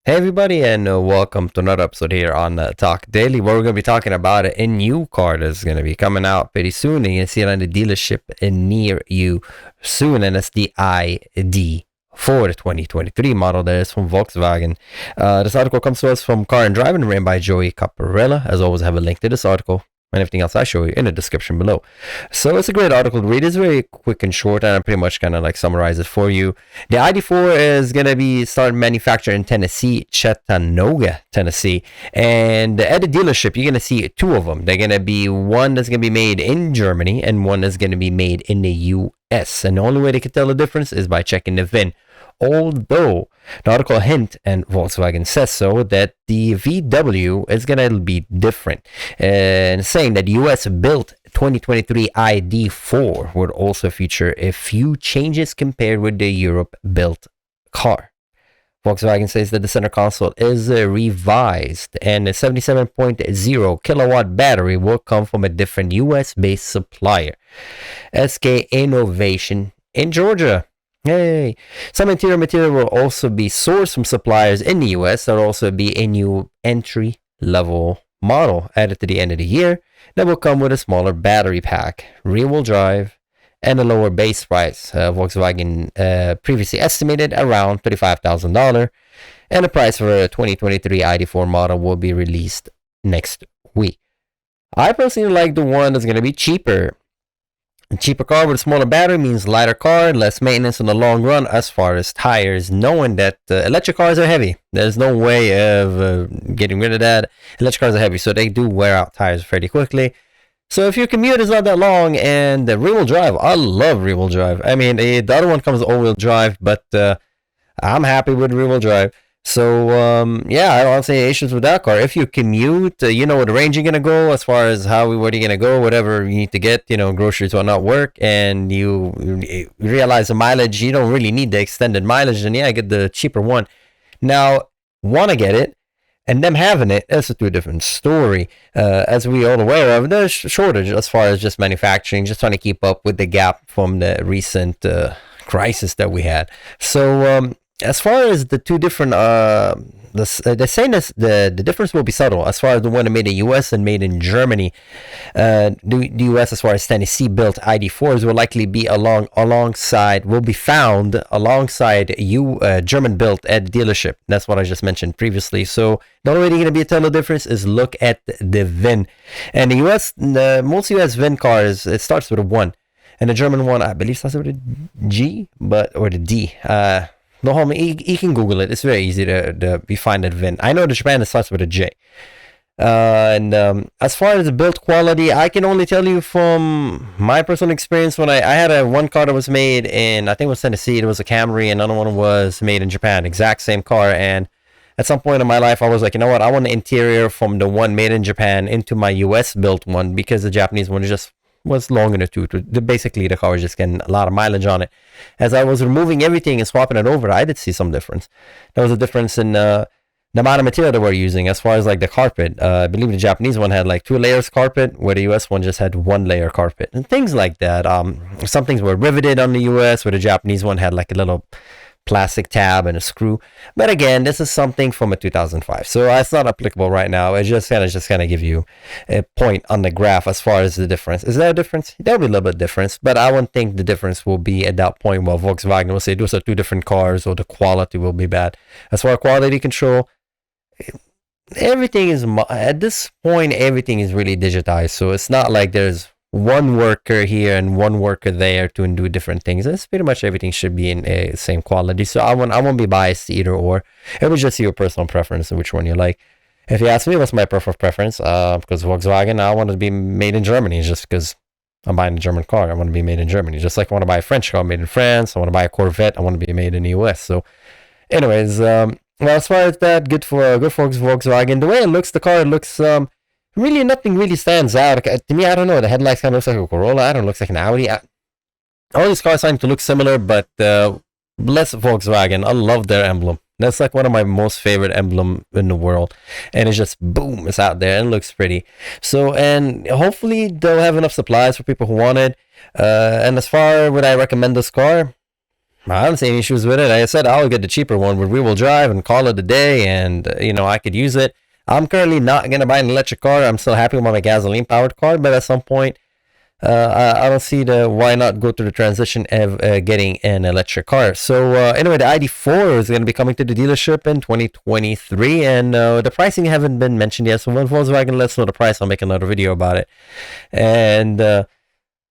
Hey everybody, and welcome to another episode here on Talk Daily, where we're going to be talking about a new car that's going to be coming out pretty soon. And you can see it on the dealership near you soon, and it's the ID.4, the 2023 model that is from Volkswagen. This article comes to us from Car and Driving, written by Joey Caparella. As always, I have a link to this article and everything else I show you in the description below. So it's a great article to read. It's very quick and short, and I pretty much kind of like summarize it for you. The ID.4 is going to be starting manufactured in Tennessee, Chattanooga, Tennessee. And at the dealership, you're going to see two of them. They're going to be one that's going to be made in Germany and one that's going to be made in the US. And the only way they can tell the difference is by checking the VIN. Although the article hint, and Volkswagen says so, that the VW is going to be different, and saying that the US built 2023 ID.4 would also feature a few changes compared with the Europe built car. Volkswagen says that the center console is revised, and a 77.0 kilowatt battery will come from a different US based supplier, SK Innovation in Georgia. Hey, some interior material will also be sourced from suppliers in the US. There'll also be a new entry level model added to the end of the year that will come with a smaller battery pack, rear wheel drive, and a lower base price. Volkswagen previously estimated around $35,000, and the price for a 2023 ID.4 model will be released next week. I personally like the one that's going to be cheaper. A cheaper car with a smaller battery means lighter car, less maintenance in the long run as far as tires, knowing that electric cars are heavy. There's no way of getting rid of that. Electric cars are heavy, so they do wear out tires fairly quickly. So if your commute is not that long, and the rear-wheel drive, I love rear-wheel drive. I mean, the other one comes with all-wheel drive, but I'm happy with rear-wheel drive. So, yeah, I don't see any issues with that car. If you commute, you know what range you're going to go as far as where you're going to go, whatever you need to get, groceries will not work, and you realize the mileage, you don't really need the extended mileage, then yeah, get the cheaper one. Now, want to get it, and them having it, that's a two different story. As we all aware of, there's shortage as far as just manufacturing, just trying to keep up with the gap from the recent crisis that we had. So, as far as the two different, they're saying this, the difference will be subtle. As far as the one made in the US and made in Germany, the US, as far as Tennessee built ID.4s, will likely be will be found alongside German built at the dealership. That's what I just mentioned previously. So the only way they're going to be a tell the difference is look at the VIN. And the US, most US VIN cars, it starts with a 1, and the German one, I believe, starts with a G, or the D. No, homie, you can Google it. It's very easy to find that VIN. I know the Japan starts with a J. And as far as the build quality, I can only tell you from my personal experience. When I had one car that was made in, I think it was Tennessee, it was a Camry, and another one was made in Japan, exact same car. And at some point in my life, I was like, you know what, I want the interior from the one made in Japan into my US built one, because the Japanese one was long in the tooth. Basically, the car was just getting a lot of mileage on it. As I was removing everything and swapping it over, I did see some difference. There was a difference in the amount of material that we're using as far as like the carpet. I believe the Japanese one had like 2 layers carpet, where the US one just had 1 layer carpet, and things like that. Some things were riveted on the US, where the Japanese one had like a little plastic tab and a screw. But again, this is something from a 2005, so it's not applicable right now. It's just kind of give you a point on the graph as far as the difference. Is there a difference? There'll be a little bit difference, but I wouldn't think the difference will be at that point where Volkswagen will say those are two different cars, or the quality will be bad. As far as quality control, everything is, at this point, everything is really digitized, so it's not like there's one worker here and one worker there to do different things. It's pretty much everything should be in a same quality. So I won't be biased to either or. It was just your personal preference of which one you like. If you ask me what's my preference, because Volkswagen, I want to be made in Germany, just because I'm buying a German car. I want to be made in Germany. Just like I want to buy a French car made in France. I want to buy a Corvette. I want to be made in the US. So anyways, well, as far as that, good for Volkswagen. The way it looks, the car, it looks, really, nothing really stands out. To me, I don't know. The headlights kind of looks like a Corolla. I don't know, looks like an Audi. All these cars seem to look similar, but bless Volkswagen. I love their emblem. That's like one of my most favorite emblem in the world. And it's just, boom, it's out there and it looks pretty. So, and hopefully they'll have enough supplies for people who want it. And as far would I recommend this car? I don't see any issues with it. Like I said, I'll get the cheaper one with rear-wheel drive and call it a day, and I could use it. I'm currently not gonna buy an electric car. I'm still happy with my gasoline-powered car, but at some point, I don't see the why not go through the transition of getting an electric car. So anyway, the ID.4 is going to be coming to the dealership in 2023, and the pricing haven't been mentioned yet. So when Volkswagen lets know the price, I'll make another video about it. And yeah,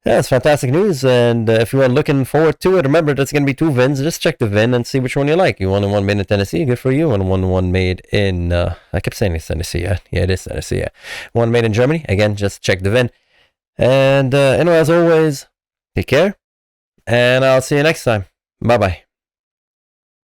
it's fantastic news. And if you are looking forward to it, remember that's going to be 2 VINs. Just check the VIN and see which one you like. You want one made in Tennessee? Good for you. And one made in I kept saying it's Tennessee. Yeah, it is Tennessee. Yeah, one made in Germany. Again, just check the VIN. And anyway, as always, take care, and I'll see you next time. Bye bye.